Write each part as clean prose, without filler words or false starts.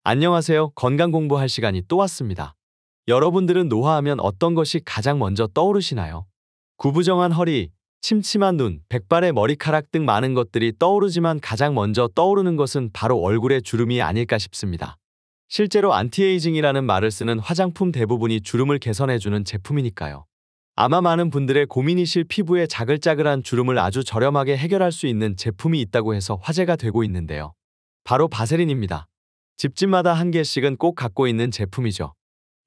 안녕하세요. 건강 공부할 시간이 또 왔습니다. 여러분들은 노화하면 어떤 것이 가장 먼저 떠오르시나요? 구부정한 허리, 침침한 눈, 백발의 머리카락 등 많은 것들이 떠오르지만 가장 먼저 떠오르는 것은 바로 얼굴의 주름이 아닐까 싶습니다. 실제로 안티에이징이라는 말을 쓰는 화장품 대부분이 주름을 개선해주는 제품이니까요. 아마 많은 분들의 고민이실 피부의 자글자글한 주름을 아주 저렴하게 해결할 수 있는 제품이 있다고 해서 화제가 되고 있는데요. 바로 바세린입니다. 집집마다 한 개씩은 꼭 갖고 있는 제품이죠.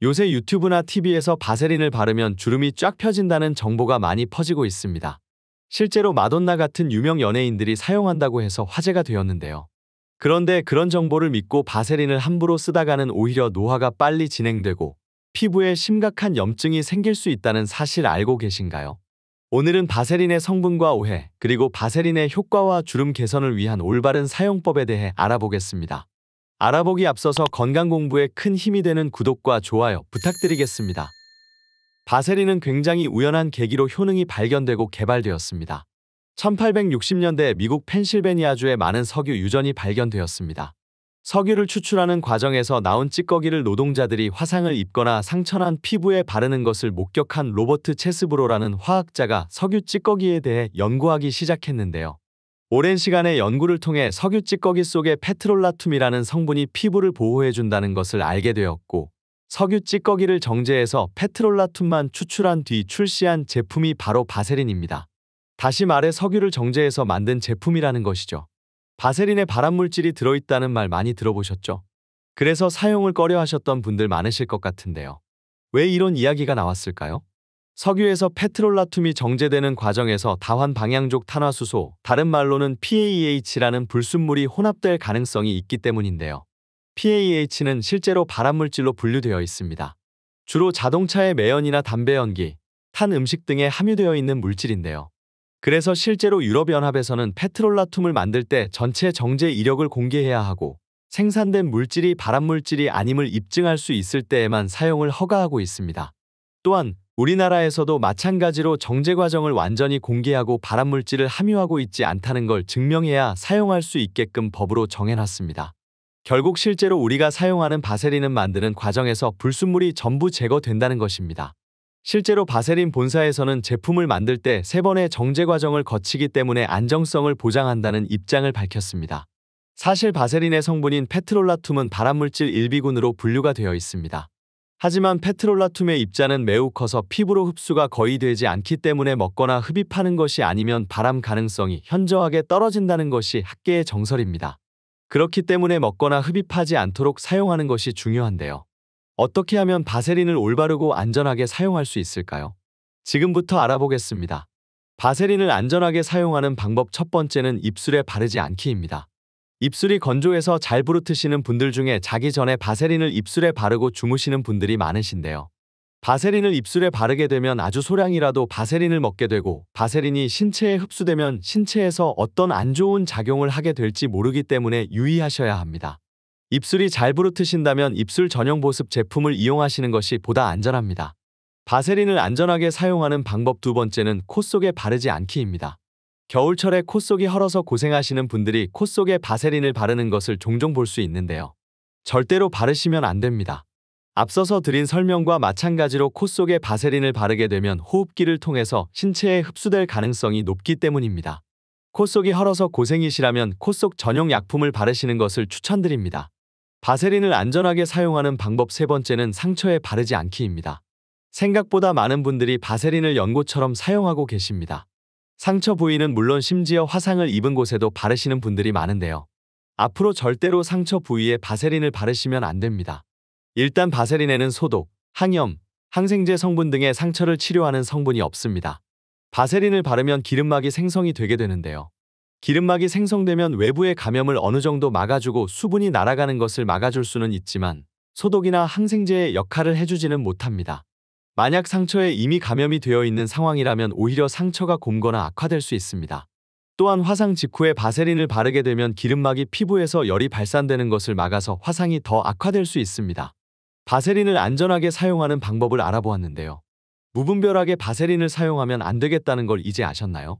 요새 유튜브나 TV에서 바세린을 바르면 주름이 쫙 펴진다는 정보가 많이 퍼지고 있습니다. 실제로 마돈나 같은 유명 연예인들이 사용한다고 해서 화제가 되었는데요. 그런데 그런 정보를 믿고 바세린을 함부로 쓰다가는 오히려 노화가 빨리 진행되고 피부에 심각한 염증이 생길 수 있다는 사실 알고 계신가요? 오늘은 바세린의 성분과 오해, 그리고 바세린의 효과와 주름 개선을 위한 올바른 사용법에 대해 알아보겠습니다. 알아보기 앞서서 건강 공부에 큰 힘이 되는 구독과 좋아요 부탁드리겠습니다. 바세린은 굉장히 우연한 계기로 효능이 발견되고 개발되었습니다. 1860년대 미국 펜실베니아주에 많은 석유 유전이 발견되었습니다. 석유를 추출하는 과정에서 나온 찌꺼기를 노동자들이 화상을 입거나 상처난 피부에 바르는 것을 목격한 로버트 체스브로라는 화학자가 석유 찌꺼기에 대해 연구하기 시작했는데요. 오랜 시간의 연구를 통해 석유 찌꺼기 속에 페트롤라툼이라는 성분이 피부를 보호해준다는 것을 알게 되었고, 석유 찌꺼기를 정제해서 페트롤라툼만 추출한 뒤 출시한 제품이 바로 바세린입니다. 다시 말해 석유를 정제해서 만든 제품이라는 것이죠. 바세린에 발암물질이 들어있다는 말 많이 들어보셨죠? 그래서 사용을 꺼려하셨던 분들 많으실 것 같은데요. 왜 이런 이야기가 나왔을까요? 석유에서 페트롤라툼이 정제되는 과정에서 다환 방향족 탄화수소, 다른 말로는 PAH라는 불순물이 혼합될 가능성이 있기 때문인데요. PAH는 실제로 발암물질로 분류되어 있습니다. 주로 자동차의 매연이나 담배 연기, 탄 음식 등에 함유되어 있는 물질인데요. 그래서 실제로 유럽연합에서는 페트롤라툼을 만들 때 전체 정제 이력을 공개해야 하고, 생산된 물질이 발암물질이 아님을 입증할 수 있을 때에만 사용을 허가하고 있습니다. 또한 우리나라에서도 마찬가지로 정제 과정을 완전히 공개하고 발암물질을 함유하고 있지 않다는 걸 증명해야 사용할 수 있게끔 법으로 정해놨습니다. 결국 실제로 우리가 사용하는 바세린을 만드는 과정에서 불순물이 전부 제거된다는 것입니다. 실제로 바세린 본사에서는 제품을 만들 때 3번의 정제 과정을 거치기 때문에 안정성을 보장한다는 입장을 밝혔습니다. 사실 바세린의 성분인 페트롤라툼은 발암물질 1비군으로 분류가 되어 있습니다. 하지만 페트롤라툼의 입자는 매우 커서 피부로 흡수가 거의 되지 않기 때문에 먹거나 흡입하는 것이 아니면 발암 가능성이 현저하게 떨어진다는 것이 학계의 정설입니다. 그렇기 때문에 먹거나 흡입하지 않도록 사용하는 것이 중요한데요. 어떻게 하면 바세린을 올바르고 안전하게 사용할 수 있을까요? 지금부터 알아보겠습니다. 바세린을 안전하게 사용하는 방법 첫 번째는 입술에 바르지 않기입니다. 입술이 건조해서 잘 부르트시는 분들 중에 자기 전에 바세린을 입술에 바르고 주무시는 분들이 많으신데요. 바세린을 입술에 바르게 되면 아주 소량이라도 바세린을 먹게 되고, 바세린이 신체에 흡수되면 신체에서 어떤 안 좋은 작용을 하게 될지 모르기 때문에 유의하셔야 합니다. 입술이 잘 부르트신다면 입술 전용 보습 제품을 이용하시는 것이 보다 안전합니다. 바세린을 안전하게 사용하는 방법 두 번째는 코 속에 바르지 않기입니다. 겨울철에 코 속이 헐어서 고생하시는 분들이 코 속에 바세린을 바르는 것을 종종 볼 수 있는데요. 절대로 바르시면 안 됩니다. 앞서서 드린 설명과 마찬가지로 코 속에 바세린을 바르게 되면 호흡기를 통해서 신체에 흡수될 가능성이 높기 때문입니다. 코 속이 헐어서 고생이시라면 코 속 전용 약품을 바르시는 것을 추천드립니다. 바세린을 안전하게 사용하는 방법 세 번째는 상처에 바르지 않기입니다. 생각보다 많은 분들이 바세린을 연고처럼 사용하고 계십니다. 상처 부위는 물론 심지어 화상을 입은 곳에도 바르시는 분들이 많은데요. 앞으로 절대로 상처 부위에 바세린을 바르시면 안 됩니다. 일단 바세린에는 소독, 항염, 항생제 성분 등의 상처를 치료하는 성분이 없습니다. 바세린을 바르면 기름막이 생성이 되게 되는데요. 기름막이 생성되면 외부의 감염을 어느 정도 막아주고 수분이 날아가는 것을 막아줄 수는 있지만 소독이나 항생제의 역할을 해주지는 못합니다. 만약 상처에 이미 감염이 되어 있는 상황이라면 오히려 상처가 곪거나 악화될 수 있습니다. 또한 화상 직후에 바세린을 바르게 되면 기름막이 피부에서 열이 발산되는 것을 막아서 화상이 더 악화될 수 있습니다. 바세린을 안전하게 사용하는 방법을 알아보았는데요. 무분별하게 바세린을 사용하면 안 되겠다는 걸 이제 아셨나요?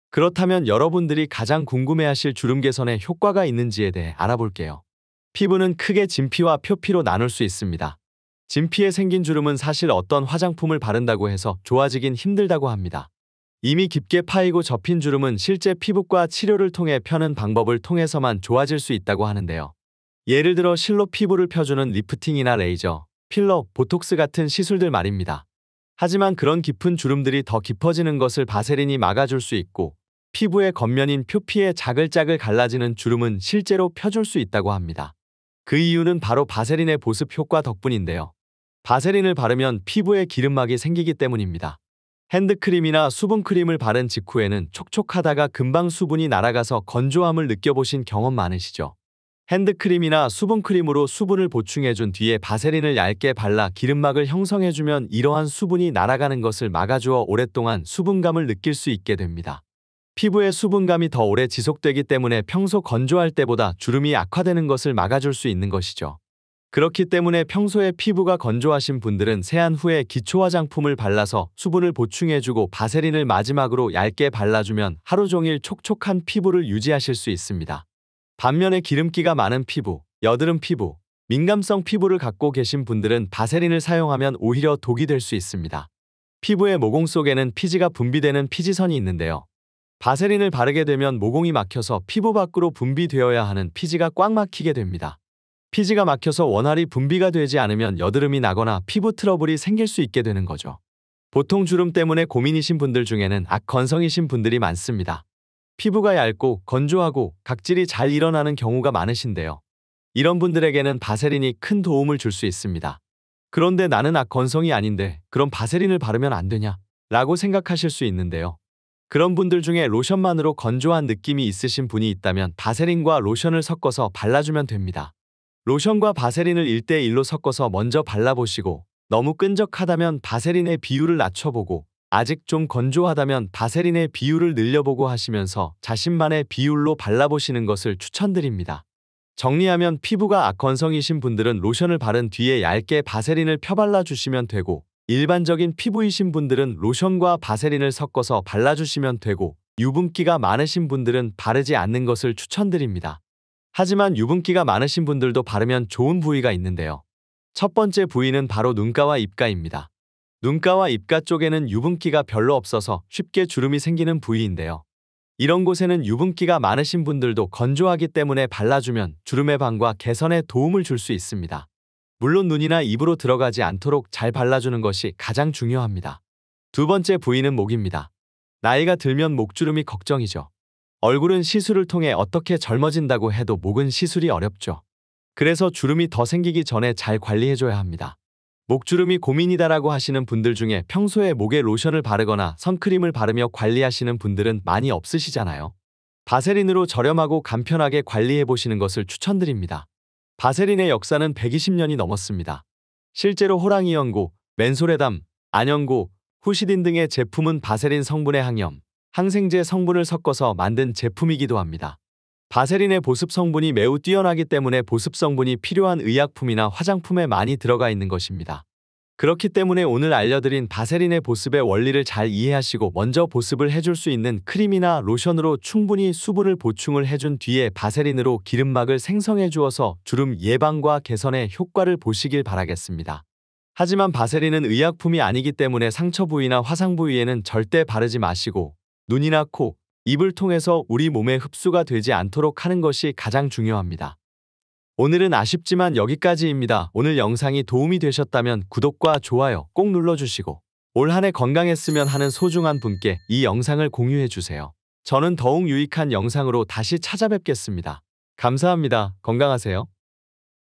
그렇다면 여러분들이 가장 궁금해하실 주름 개선에 효과가 있는지에 대해 알아볼게요. 피부는 크게 진피와 표피로 나눌 수 있습니다. 진피에 생긴 주름은 사실 어떤 화장품을 바른다고 해서 좋아지긴 힘들다고 합니다. 이미 깊게 파이고 접힌 주름은 실제 피부과 치료를 통해 펴는 방법을 통해서만 좋아질 수 있다고 하는데요. 예를 들어 실로 피부를 펴주는 리프팅이나 레이저, 필러, 보톡스 같은 시술들 말입니다. 하지만 그런 깊은 주름들이 더 깊어지는 것을 바세린이 막아줄 수 있고, 피부의 겉면인 표피에 자글자글 갈라지는 주름은 실제로 펴줄 수 있다고 합니다. 그 이유는 바로 바세린의 보습 효과 덕분인데요. 바세린을 바르면 피부에 기름막이 생기기 때문입니다. 핸드크림이나 수분크림을 바른 직후에는 촉촉하다가 금방 수분이 날아가서 건조함을 느껴보신 경험 많으시죠? 핸드크림이나 수분크림으로 수분을 보충해준 뒤에 바세린을 얇게 발라 기름막을 형성해주면 이러한 수분이 날아가는 것을 막아주어 오랫동안 수분감을 느낄 수 있게 됩니다. 피부의 수분감이 더 오래 지속되기 때문에 평소 건조할 때보다 주름이 악화되는 것을 막아줄 수 있는 것이죠. 그렇기 때문에 평소에 피부가 건조하신 분들은 세안 후에 기초 화장품을 발라서 수분을 보충해주고 바세린을 마지막으로 얇게 발라주면 하루 종일 촉촉한 피부를 유지하실 수 있습니다. 반면에 기름기가 많은 피부, 여드름 피부, 민감성 피부를 갖고 계신 분들은 바세린을 사용하면 오히려 독이 될 수 있습니다. 피부의 모공 속에는 피지가 분비되는 피지선이 있는데요. 바세린을 바르게 되면 모공이 막혀서 피부 밖으로 분비되어야 하는 피지가 꽉 막히게 됩니다. 피지가 막혀서 원활히 분비가 되지 않으면 여드름이 나거나 피부 트러블이 생길 수 있게 되는 거죠. 보통 주름 때문에 고민이신 분들 중에는 악건성이신 분들이 많습니다. 피부가 얇고 건조하고 각질이 잘 일어나는 경우가 많으신데요. 이런 분들에게는 바세린이 큰 도움을 줄 수 있습니다. 그런데 나는 악건성이 아닌데 그럼 바세린을 바르면 안 되냐? 라고 생각하실 수 있는데요. 그런 분들 중에 로션만으로 건조한 느낌이 있으신 분이 있다면 바세린과 로션을 섞어서 발라주면 됩니다. 로션과 바세린을 1대1로 섞어서 먼저 발라보시고 너무 끈적하다면 바세린의 비율을 낮춰보고 아직 좀 건조하다면 바세린의 비율을 늘려보고 하시면서 자신만의 비율로 발라보시는 것을 추천드립니다. 정리하면 피부가 악건성이신 분들은 로션을 바른 뒤에 얇게 바세린을 펴발라주시면 되고 일반적인 피부이신 분들은 로션과 바세린을 섞어서 발라주시면 되고 유분기가 많으신 분들은 바르지 않는 것을 추천드립니다. 하지만 유분기가 많으신 분들도 바르면 좋은 부위가 있는데요. 첫 번째 부위는 바로 눈가와 입가입니다. 눈가와 입가 쪽에는 유분기가 별로 없어서 쉽게 주름이 생기는 부위인데요. 이런 곳에는 유분기가 많으신 분들도 건조하기 때문에 발라주면 주름 예방과 개선에 도움을 줄 수 있습니다. 물론 눈이나 입으로 들어가지 않도록 잘 발라주는 것이 가장 중요합니다. 두 번째 부위는 목입니다. 나이가 들면 목주름이 걱정이죠. 얼굴은 시술을 통해 어떻게 젊어진다고 해도 목은 시술이 어렵죠. 그래서 주름이 더 생기기 전에 잘 관리해줘야 합니다. 목주름이 고민이다라고 하시는 분들 중에 평소에 목에 로션을 바르거나 선크림을 바르며 관리하시는 분들은 많이 없으시잖아요. 바세린으로 저렴하고 간편하게 관리해보시는 것을 추천드립니다. 바세린의 역사는 120년이 넘었습니다. 실제로 호랑이 연고, 맨소레담, 안연고, 후시딘 등의 제품은 바세린 성분의 항염, 항생제 성분을 섞어서 만든 제품이기도 합니다. 바세린의 보습 성분이 매우 뛰어나기 때문에 보습 성분이 필요한 의약품이나 화장품에 많이 들어가 있는 것입니다. 그렇기 때문에 오늘 알려드린 바세린의 보습의 원리를 잘 이해하시고 먼저 보습을 해줄 수 있는 크림이나 로션으로 충분히 수분을 보충을 해준 뒤에 바세린으로 기름막을 생성해 주어서 주름 예방과 개선에 효과를 보시길 바라겠습니다. 하지만 바세린은 의약품이 아니기 때문에 상처 부위나 화상 부위에는 절대 바르지 마시고 눈이나 코, 입을 통해서 우리 몸에 흡수가 되지 않도록 하는 것이 가장 중요합니다. 오늘은 아쉽지만 여기까지입니다. 오늘 영상이 도움이 되셨다면 구독과 좋아요 꼭 눌러주시고 올 한 해 건강했으면 하는 소중한 분께 이 영상을 공유해주세요. 저는 더욱 유익한 영상으로 다시 찾아뵙겠습니다. 감사합니다. 건강하세요.